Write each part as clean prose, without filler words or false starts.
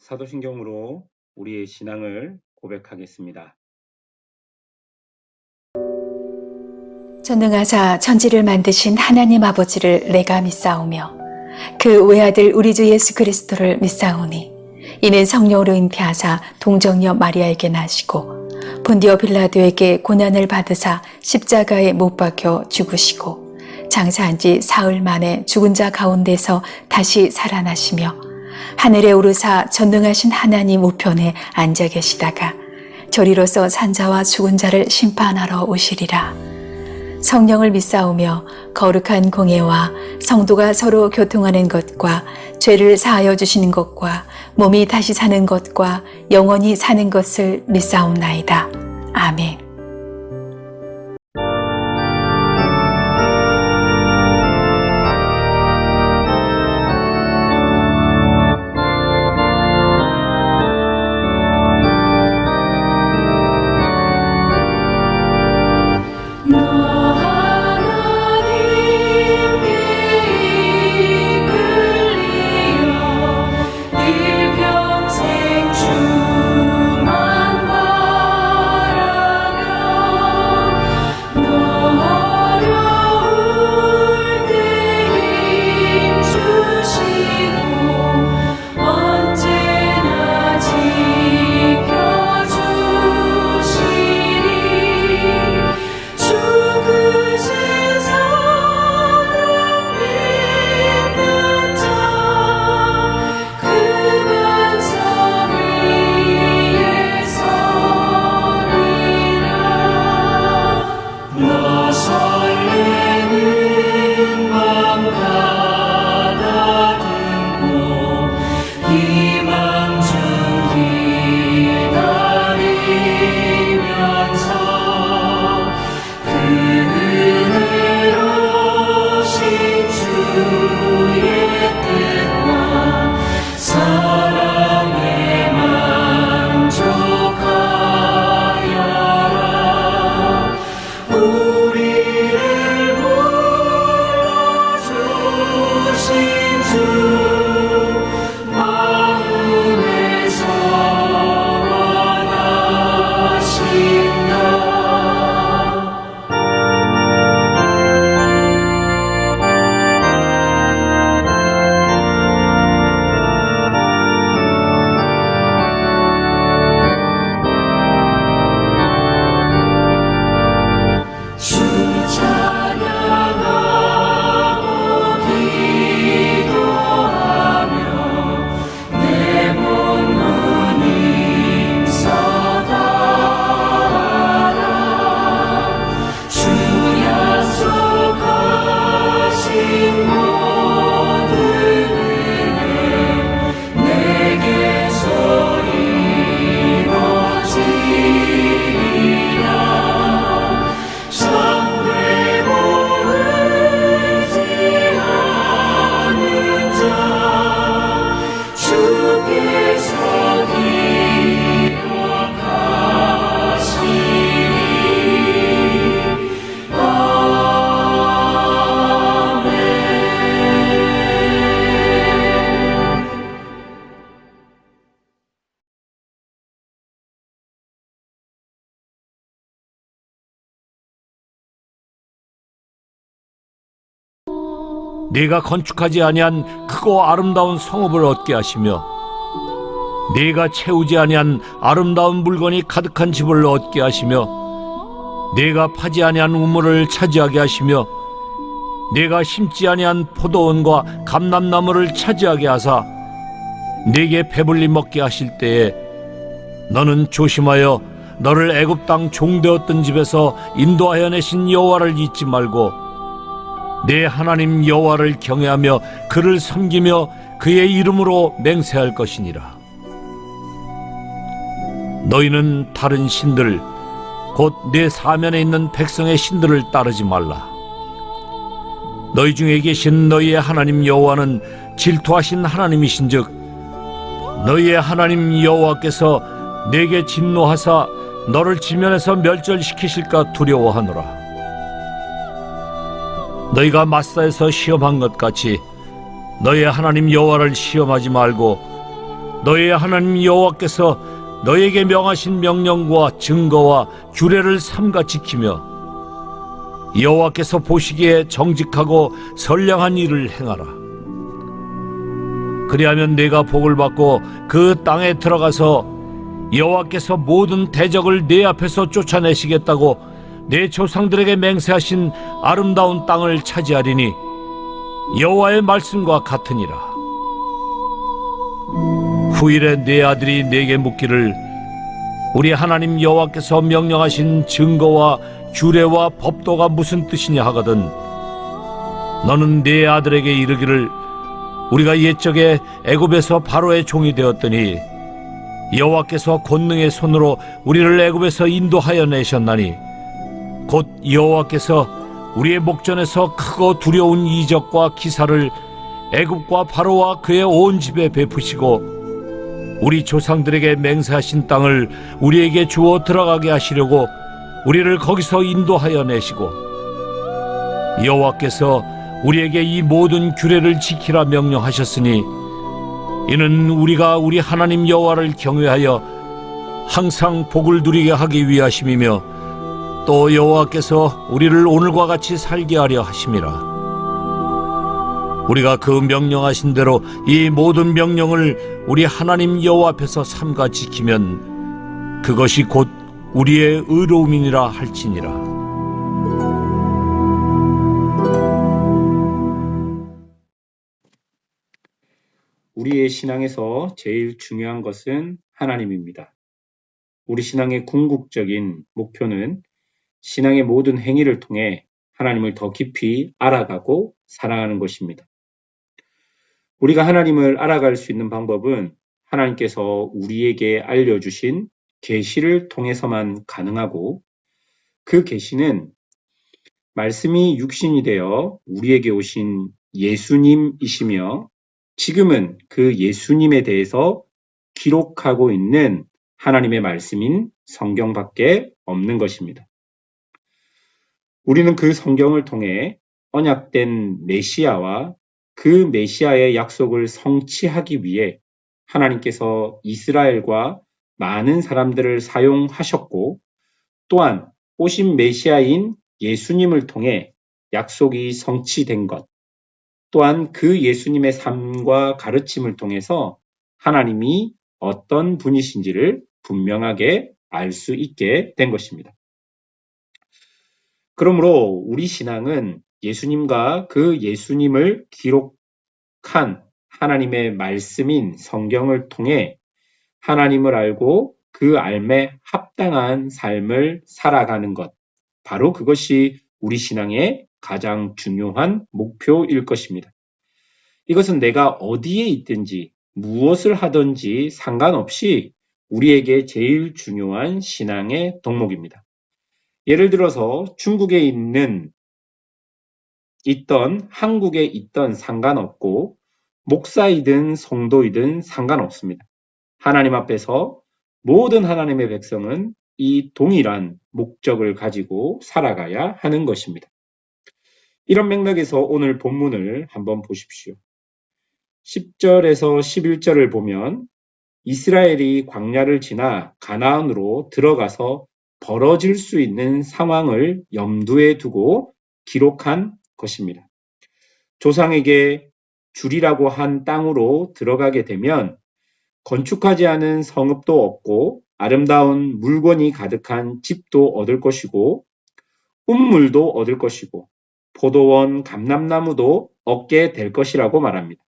사도신경으로 우리의 신앙을 고백하겠습니다. 전능하사 천지를 만드신 하나님 아버지를 내가 믿사오며 그 외아들 우리 주 예수 그리스도를 믿사오니 이는 성령으로 잉태하사 동정녀 마리아에게 나시고 본디오 빌라도에게 고난을 받으사 십자가에 못 박혀 죽으시고 장사한 지 사흘 만에 죽은 자 가운데서 다시 살아나시며 하늘에 오르사 전능하신 하나님 우편에 앉아 계시다가 저리로서 산자와 죽은 자를 심판하러 오시리라. 성령을 믿사오며 거룩한 공예와 성도가 서로 교통하는 것과 죄를 사하여 주시는 것과 몸이 다시 사는 것과 영원히 사는 것을 믿사옵나이다. 아멘. 네가 건축하지 아니한 크고 아름다운 성읍을 얻게 하시며 네가 채우지 아니한 아름다운 물건이 가득한 집을 얻게 하시며 네가 파지 아니한 우물을 차지하게 하시며 네가 심지 아니한 포도원과 감람나무를 차지하게 하사 네게 배불리 먹게 하실 때에 너는 조심하여 너를 애굽 땅 종되었던 집에서 인도하여 내신 여호와를 잊지 말고 내 하나님 여호와를 경외하며 그를 섬기며 그의 이름으로 맹세할 것이니라. 너희는 다른 신들 곧 내 사면에 있는 백성의 신들을 따르지 말라. 너희 중에 계신 너희의 하나님 여호와는 질투하신 하나님이신즉 너희의 하나님 여호와께서 내게 진노하사 너를 지면에서 멸절시키실까 두려워하노라. 너희가 마사에서 시험한 것 같이 너희의 하나님 여호와를 시험하지 말고 너의 하나님 여호와께서 너에게 명하신 명령과 증거와 규례를 삼가 지키며 여호와께서 보시기에 정직하고 선량한 일을 행하라. 그리하면 네가 복을 받고 그 땅에 들어가서 여호와께서 모든 대적을 네 앞에서 쫓아내시겠다고 내 조상들에게 맹세하신 아름다운 땅을 차지하리니 여호와의 말씀과 같으니라. 후일에 네 아들이 네게 묻기를 우리 하나님 여호와께서 명령하신 증거와 규례와 법도가 무슨 뜻이냐 하거든 너는 네 아들에게 이르기를 우리가 옛적에 애굽에서 바로의 종이 되었더니 여호와께서 권능의 손으로 우리를 애굽에서 인도하여 내셨나니 곧 여호와께서 우리의 목전에서 크고 두려운 이적과 기사를 애굽과 바로와 그의 온 집에 베푸시고 우리 조상들에게 맹세하신 땅을 우리에게 주어 들어가게 하시려고 우리를 거기서 인도하여 내시고 여호와께서 우리에게 이 모든 규례를 지키라 명령하셨으니 이는 우리가 우리 하나님 여호와를 경외하여 항상 복을 누리게 하기 위하심이며 또 여호와께서 우리를 오늘과 같이 살게 하려 하심이라. 우리가 그 명령하신 대로 이 모든 명령을 우리 하나님 여호와 앞에서 삼가 지키면 그것이 곧 우리의 의로움이니라 할지니라. 우리의 신앙에서 제일 중요한 것은 하나님입니다. 우리 신앙의 궁극적인 목표는 신앙의 모든 행위를 통해 하나님을 더 깊이 알아가고 사랑하는 것입니다. 우리가 하나님을 알아갈 수 있는 방법은 하나님께서 우리에게 알려주신 계시를 통해서만 가능하고 그 계시는 말씀이 육신이 되어 우리에게 오신 예수님이시며 지금은 그 예수님에 대해서 기록하고 있는 하나님의 말씀인 성경밖에 없는 것입니다. 우리는 그 성경을 통해 언약된 메시아와 그 메시아의 약속을 성취하기 위해 하나님께서 이스라엘과 많은 사람들을 사용하셨고 또한 오신 메시아인 예수님을 통해 약속이 성취된 것, 또한 그 예수님의 삶과 가르침을 통해서 하나님이 어떤 분이신지를 분명하게 알 수 있게 된 것입니다. 그러므로 우리 신앙은 예수님과 그 예수님을 기록한 하나님의 말씀인 성경을 통해 하나님을 알고 그 알매 합당한 삶을 살아가는 것, 바로 그것이 우리 신앙의 가장 중요한 목표일 것입니다. 이것은 내가 어디에 있든지 무엇을 하든지 상관없이 우리에게 제일 중요한 신앙의 덕목입니다. 예를 들어서 중국에 있던 한국에 있던 상관없고 목사이든 성도이든 상관없습니다. 하나님 앞에서 모든 하나님의 백성은 이 동일한 목적을 가지고 살아가야 하는 것입니다. 이런 맥락에서 오늘 본문을 한번 보십시오. 10절에서 11절을 보면 이스라엘이 광야를 지나 가나안으로 들어가서 벌어질 수 있는 상황을 염두에 두고 기록한 것입니다. 조상에게 주리라고 한 땅으로 들어가게 되면 건축하지 않은 성읍도 없고 아름다운 물건이 가득한 집도 얻을 것이고 운물도 얻을 것이고 포도원, 감람나무도 얻게 될 것이라고 말합니다.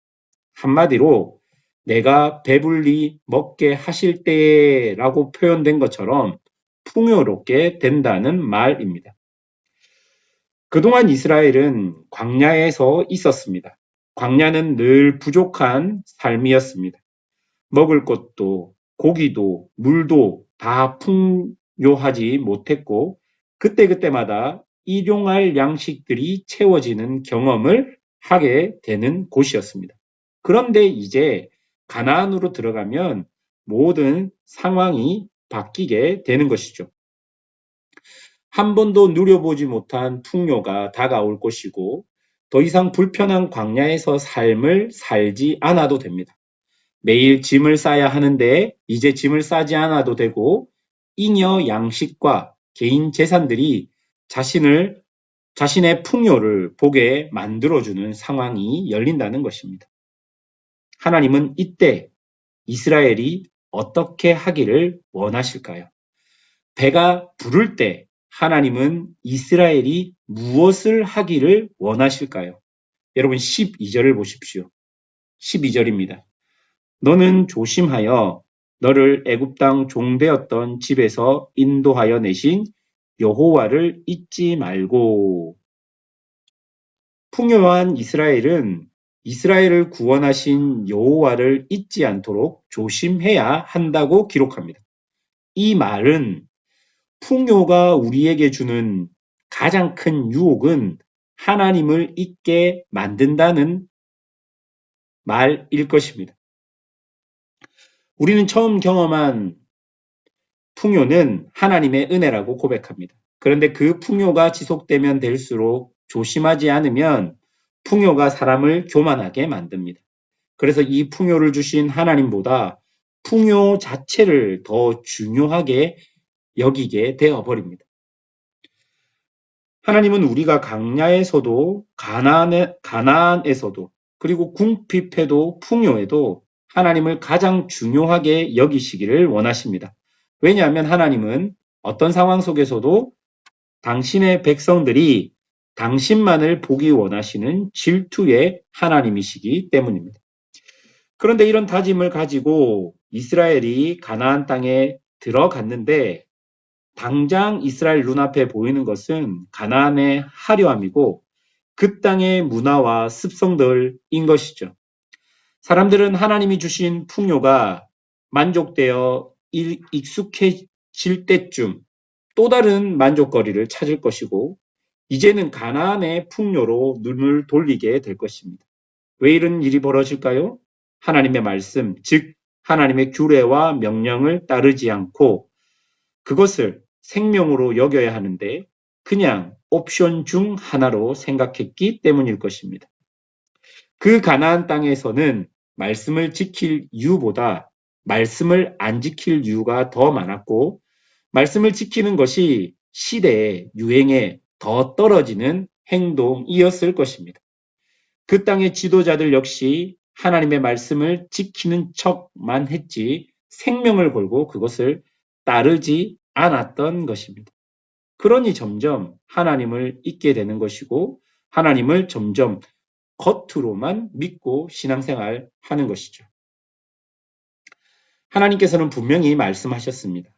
한마디로 내가 배불리 먹게 하실 때라고 표현된 것처럼 풍요롭게 된다는 말입니다. 그동안 이스라엘은 광야에서 있었습니다. 광야는 늘 부족한 삶이었습니다. 먹을 것도 고기도 물도 다 풍요하지 못했고 그때그때마다 일용할 양식들이 채워지는 경험을 하게 되는 곳이었습니다. 그런데 이제 가나안으로 들어가면 모든 상황이 바뀌게 되는 것이죠. 한 번도 누려보지 못한 풍요가 다가올 것이고 더 이상 불편한 광야에서 삶을 살지 않아도 됩니다. 매일 짐을 싸야 하는데 이제 짐을 싸지 않아도 되고 잉여 양식과 개인 재산들이 자신의 풍요를 보게 만들어주는 상황이 열린다는 것입니다. 하나님은 이때 이스라엘이 어떻게 하기를 원하실까요? 배가 부를 때 하나님은 이스라엘이 무엇을 하기를 원하실까요? 여러분 12절을 보십시오. 12절입니다. 너는 조심하여 너를 애굽 땅 종되었던 집에서 인도하여 내신 여호와를 잊지 말고. 풍요한 이스라엘은 이스라엘을 구원하신 여호와를 잊지 않도록 조심해야 한다고 기록합니다. 이 말은 풍요가 우리에게 주는 가장 큰 유혹은 하나님을 잊게 만든다는 말일 것입니다. 우리는 처음 경험한 풍요는 하나님의 은혜라고 고백합니다. 그런데 그 풍요가 지속되면 될수록 조심하지 않으면 풍요가 사람을 교만하게 만듭니다. 그래서 이 풍요를 주신 하나님보다 풍요 자체를 더 중요하게 여기게 되어버립니다. 하나님은 우리가 광야에서도 가나안에서도 그리고 궁핍해도 풍요에도 하나님을 가장 중요하게 여기시기를 원하십니다. 왜냐하면 하나님은 어떤 상황 속에서도 당신의 백성들이 당신만을 보기 원하시는 질투의 하나님이시기 때문입니다. 그런데 이런 다짐을 가지고 이스라엘이 가나안 땅에 들어갔는데 당장 이스라엘 눈앞에 보이는 것은 가나안의 화려함이고 그 땅의 문화와 습성들인 것이죠. 사람들은 하나님이 주신 풍요가 만족되어 익숙해질 때쯤 또 다른 만족거리를 찾을 것이고 이제는 가나안의 풍요로 눈을 돌리게 될 것입니다. 왜 이런 일이 벌어질까요? 하나님의 말씀, 즉 하나님의 규례와 명령을 따르지 않고 그것을 생명으로 여겨야 하는데 그냥 옵션 중 하나로 생각했기 때문일 것입니다. 그 가나안 땅에서는 말씀을 지킬 이유보다 말씀을 안 지킬 이유가 더 많았고 말씀을 지키는 것이 시대의 유행에 더 떨어지는 행동이었을 것입니다. 그 땅의 지도자들 역시 하나님의 말씀을 지키는 척만 했지 생명을 걸고 그것을 따르지 않았던 것입니다. 그러니 점점 하나님을 잊게 되는 것이고 하나님을 점점 겉으로만 믿고 신앙생활 하는 것이죠. 하나님께서는 분명히 말씀하셨습니다.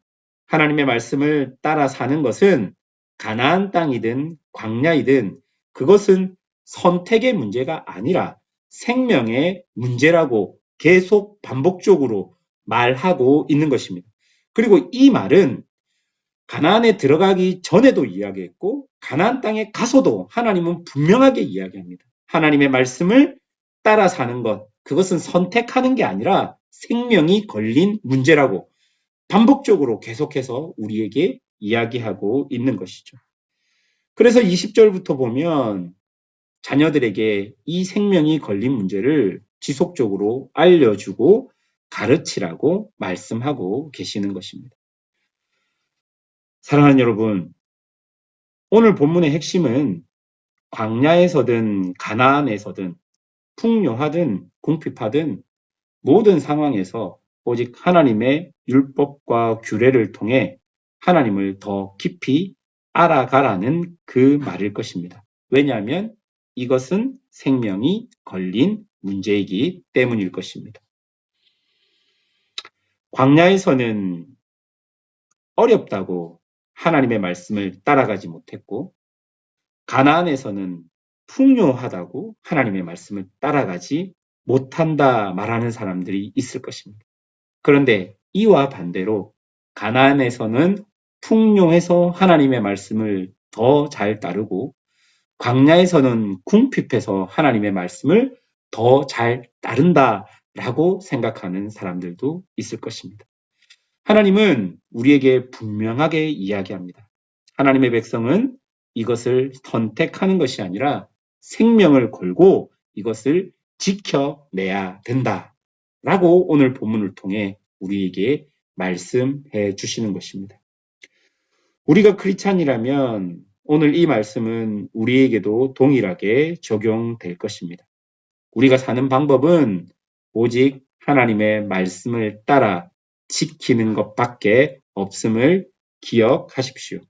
하나님의 말씀을 따라 사는 것은 가나안 땅이든 광야이든 그것은 선택의 문제가 아니라 생명의 문제라고 계속 반복적으로 말하고 있는 것입니다. 그리고 이 말은 가나안에 들어가기 전에도 이야기했고 가나안 땅에 가서도 하나님은 분명하게 이야기합니다. 하나님의 말씀을 따라 사는 것, 그것은 선택하는 게 아니라 생명이 걸린 문제라고 반복적으로 계속해서 우리에게 이야기하고 있는 것이죠. 그래서 20절부터 보면 자녀들에게 이 생명이 걸린 문제를 지속적으로 알려주고 가르치라고 말씀하고 계시는 것입니다. 사랑하는 여러분, 오늘 본문의 핵심은 광야에서든 가나안에서든 풍요하든 궁핍하든 모든 상황에서 오직 하나님의 율법과 규례를 통해 하나님을 더 깊이 알아가라는 그 말일 것입니다. 왜냐하면 이것은 생명이 걸린 문제이기 때문일 것입니다. 광야에서는 어렵다고 하나님의 말씀을 따라가지 못했고 가나안에서는 풍요하다고 하나님의 말씀을 따라가지 못한다 말하는 사람들이 있을 것입니다. 그런데 이와 반대로 가나안에서는 풍요해서 하나님의 말씀을 더 잘 따르고 광야에서는 궁핍해서 하나님의 말씀을 더 잘 따른다라고 생각하는 사람들도 있을 것입니다. 하나님은 우리에게 분명하게 이야기합니다. 하나님의 백성은 이것을 선택하는 것이 아니라 생명을 걸고 이것을 지켜내야 된다. 라고 오늘 본문을 통해 우리에게 말씀해 주시는 것입니다. 우리가 크리스찬이라면 오늘 이 말씀은 우리에게도 동일하게 적용될 것입니다. 우리가 사는 방법은 오직 하나님의 말씀을 따라 지키는 것밖에 없음을 기억하십시오.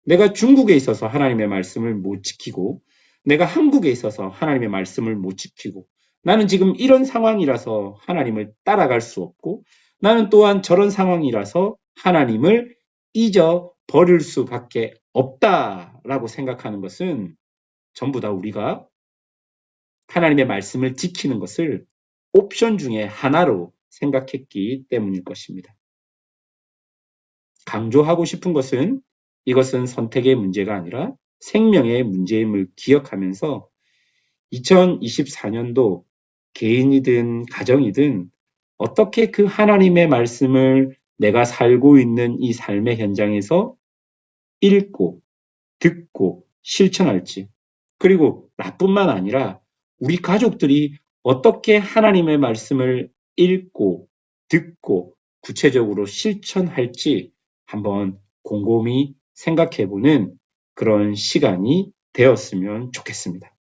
내가 중국에 있어서 하나님의 말씀을 못 지키고, 내가 한국에 있어서 하나님의 말씀을 못 지키고, 나는 지금 이런 상황이라서 하나님을 따라갈 수 없고, 나는 또한 저런 상황이라서 하나님을 잊어버릴 수밖에 없다라고 생각하는 것은 전부 다 우리가 하나님의 말씀을 지키는 것을 옵션 중에 하나로 생각했기 때문일 것입니다. 강조하고 싶은 것은 이것은 선택의 문제가 아니라 생명의 문제임을 기억하면서 2024년도 개인이든 가정이든 어떻게 그 하나님의 말씀을 내가 살고 있는 이 삶의 현장에서 읽고 듣고 실천할지, 그리고 나뿐만 아니라 우리 가족들이 어떻게 하나님의 말씀을 읽고 듣고 구체적으로 실천할지 한번 곰곰이 생각해보는 그런 시간이 되었으면 좋겠습니다.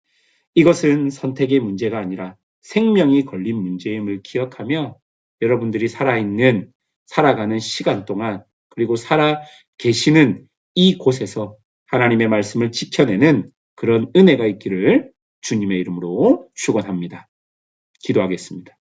이것은 선택의 문제가 아니라 생명이 걸린 문제임을 기억하며 여러분들이 살아가는 시간 동안, 그리고 살아 계시는 이곳에서 하나님의 말씀을 지켜내는 그런 은혜가 있기를 주님의 이름으로 축원합니다. 기도하겠습니다.